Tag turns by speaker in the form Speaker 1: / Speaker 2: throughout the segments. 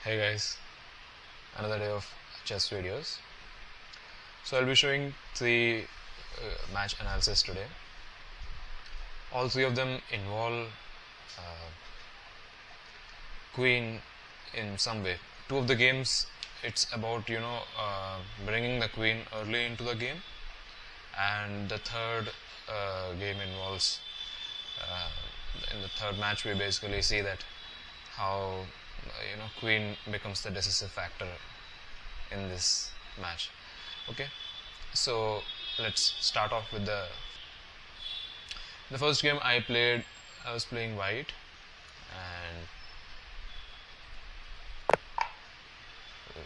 Speaker 1: Hey guys, another day of chess videos. So I'll be showing three match analysis today. All three of them involve queen in some way. Two of the games, it's about bringing the queen early into the game, and the third game involves in the third match we basically see that how queen becomes the decisive factor in this match. Okay, so let's start off with the first game I played. I was playing white, and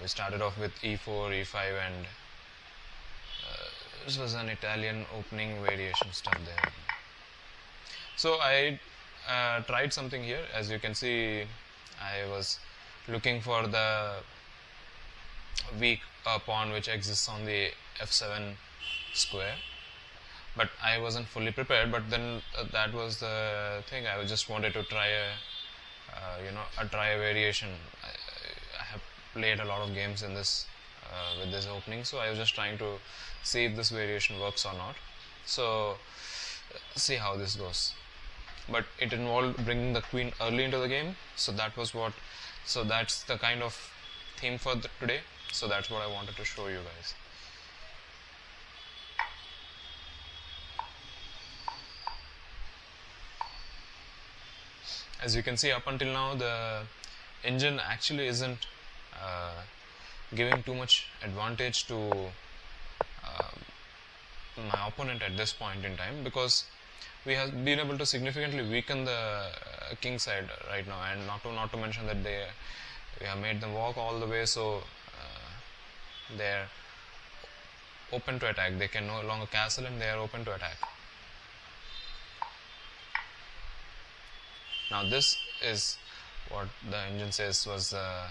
Speaker 1: we started off with e4, e5, and this was an Italian opening variation stuff there. So I tried something here. As you can see, I was looking for the weak pawn which exists on the f7 square, but I wasn't fully prepared. But then that was the thing. I just wanted to try a variation. I have played a lot of games in this with this opening, so I was just trying to see if this variation works or not. So see how this goes. But it involved bringing the queen early into the game, so that's the kind of theme for today. So that's what I wanted to show you guys. As you can see, up until now the engine actually isn't giving too much advantage to my opponent at this point in time, because we have been able to significantly weaken the king side right now, and not to mention that we have made them walk all the way, so they're open to attack. They can no longer castle, and they are open to attack. Now this is what the engine says was the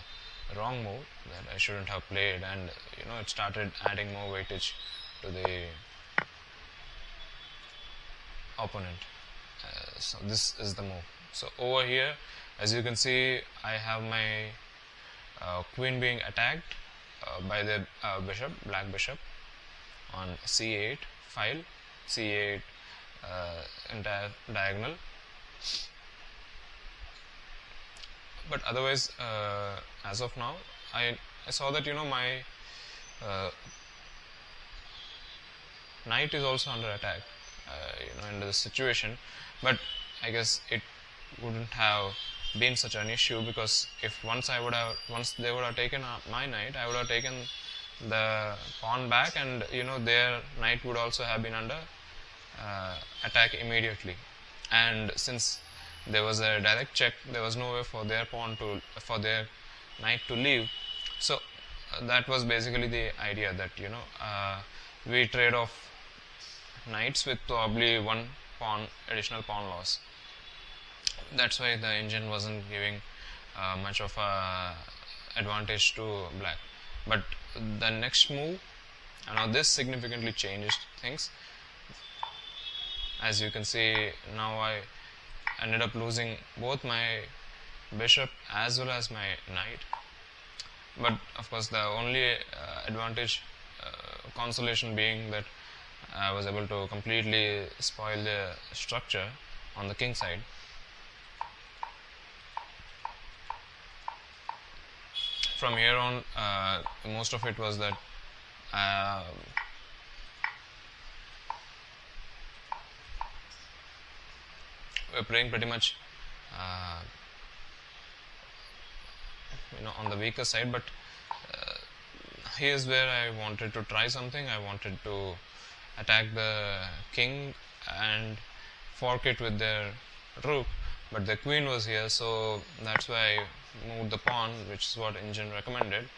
Speaker 1: wrong move that I shouldn't have played, and it started adding more weightage to the opponent. So this is the move. So over here, as you can see, I have my queen being attacked by the black bishop on c8 file, c8 entire diagonal. But otherwise, as of now, I saw that my knight is also under attack in this situation. But I guess it wouldn't have been such an issue, because if once they would have taken my knight, I would have taken the pawn back, and their knight would also have been under attack immediately. And since there was a direct check, there was no way for their knight to leave. So that was basically the idea, that we trade off knights with probably one additional pawn loss. That's why the engine wasn't giving much of a advantage to black. But the next move, now this significantly changed things. As you can see, now I ended up losing both my bishop as well as my knight. But of course, the only advantage, consolation being that I was able to completely spoil the structure on the king side. From here on, most of it was that we're playing pretty much on the weaker side. But here's where I wanted to try something. I wanted to attack the king and fork it with their rook, but the queen was here, so that's why I moved the pawn, which is what engine recommended.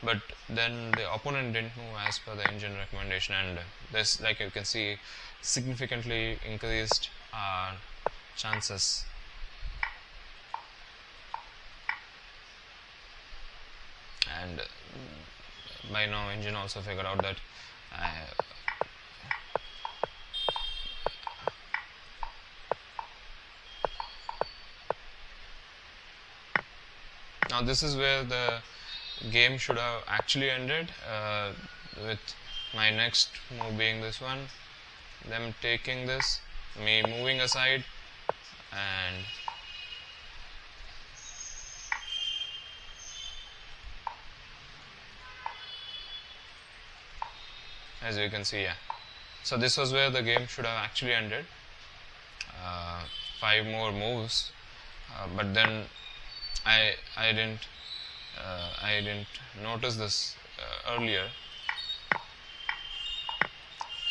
Speaker 1: But then the opponent didn't move as per the engine recommendation, and this, like you can see, significantly increased our chances. And by now engine also figured out that Now this is where the game should have actually ended, with my next move being this one, them taking this, me moving aside, and as you can see, yeah. So this was where the game should have actually ended. 5 more moves, but then I didn't notice this earlier.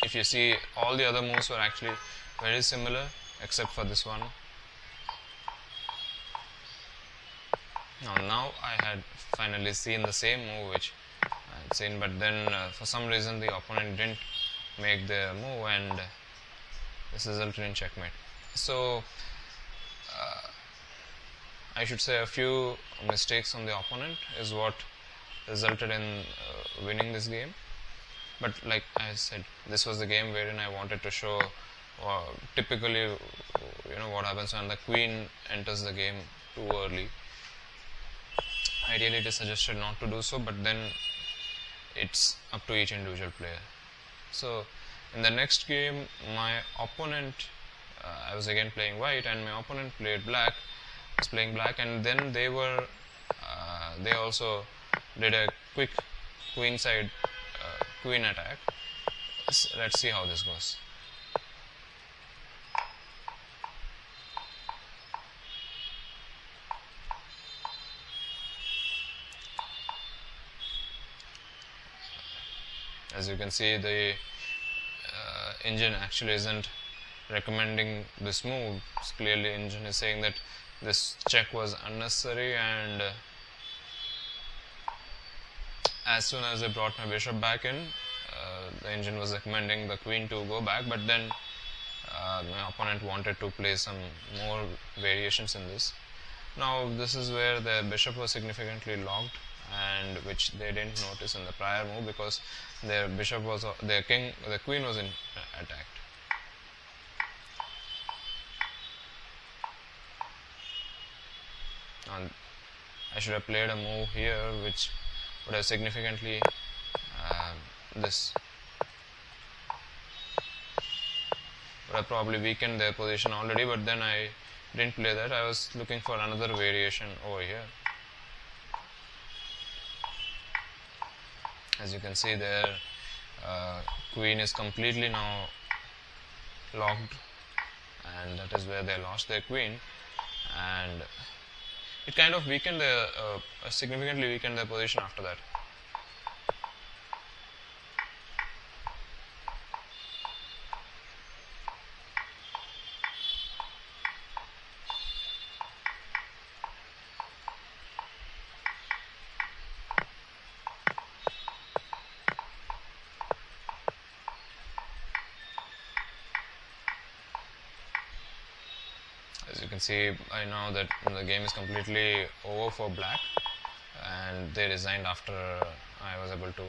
Speaker 1: If you see, all the other moves were actually very similar except for this one. Now I had finally seen the same move which I had seen, but then for some reason the opponent didn't make the move, and this resulted in checkmate. So I should say a few mistakes on the opponent is what resulted in winning this game. But like I said, this was the game wherein I wanted to show typically, what happens when the queen enters the game too early. Ideally it is suggested not to do so, but then it's up to each individual player. So in the next game, my opponent, I was again playing white, and my opponent played black, was playing black, and then they also did a quick queenside queen attack. Let's see how this goes. As you can see, the engine actually isn't recommending this move. Clearly engine is saying that this check was unnecessary, and as soon as I brought my bishop back in, the engine was recommending the queen to go back, but then my opponent wanted to play some more variations in this. Now this is where the bishop was significantly locked, and which they didn't notice in the prior move because their bishop was the queen was attacked. Now, I should have played a move here which would have significantly this would have probably weakened their position already, but then I didn't play that. I was looking for another variation over here. As you can see, their queen is completely now locked, and that is where they lost their queen, and it kind of weakened their significantly weakened their position after that. As you can see, I know that the game is completely over for black, and they resigned after I was able to,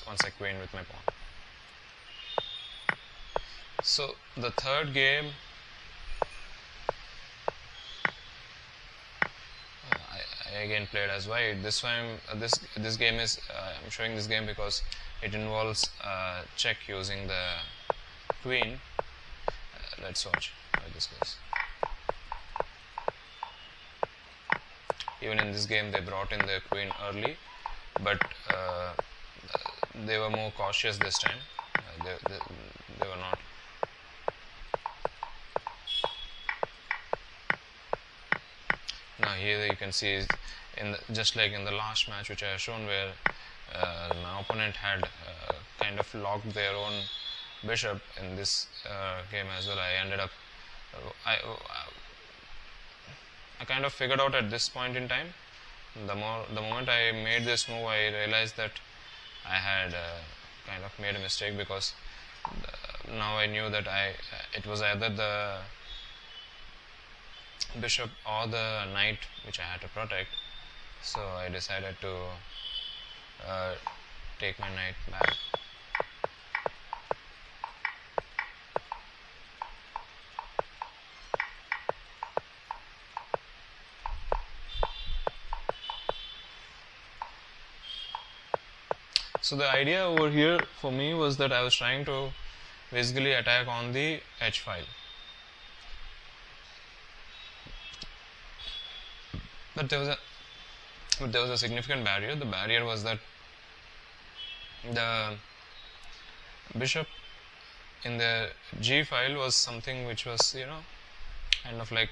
Speaker 1: once I queen with my pawn. So the third game, I again played as white. This time, this game is I'm showing this game because it involves check using the queen. Let's watch how this goes. Even in this game, they brought in their queen early, but they were more cautious this time. They were not. Now here you can see, just like in the last match which I have shown, where my opponent had kind of locked their own bishop. In this game as well, I ended up I kind of figured out at this point in time, the moment I made this move, I realized that I had kind of made a mistake, because now I knew that it was either the bishop or the knight which I had to protect. So I decided to take my knight back. So the idea over here for me was that I was trying to basically attack on the h file, but there was a significant barrier. The barrier was that the bishop in the g file was something which was, kind of like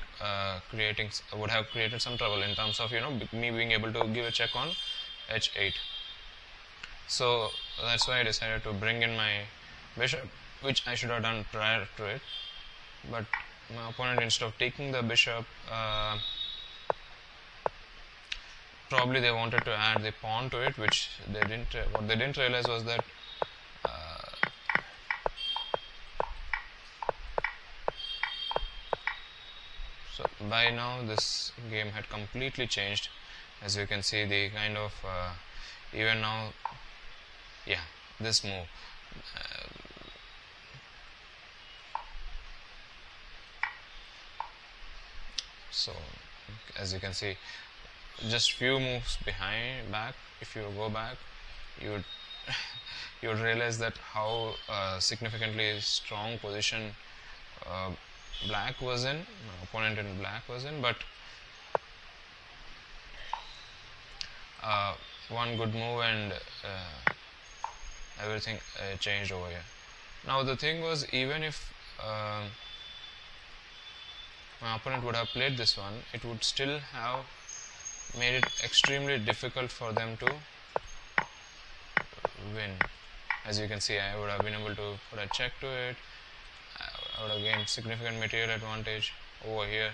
Speaker 1: would have created some trouble in terms of, me being able to give a check on h8. So that's why I decided to bring in my bishop, which I should have done prior to it. But my opponent, instead of taking the bishop, probably they wanted to add the pawn to it, which they didn't. What they didn't realize was that so by now this game had completely changed. As you can see, the kind of even now, yeah, this move. So as you can see, just few moves back, if you go back, you would you would realize that how significantly strong position black was in, my opponent in black was in. But one good move and everything changed over here. Now the thing was, even if my opponent would have played this one, it would still have made it extremely difficult for them to win. As you can see, I would have been able to put a check to it. I would have gained significant material advantage over here.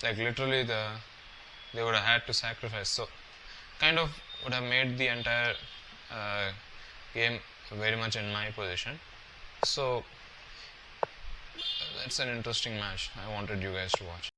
Speaker 1: Like literally they would have had to sacrifice. So kind of would have made the entire game very much in my position. So that's an interesting match I wanted you guys to watch.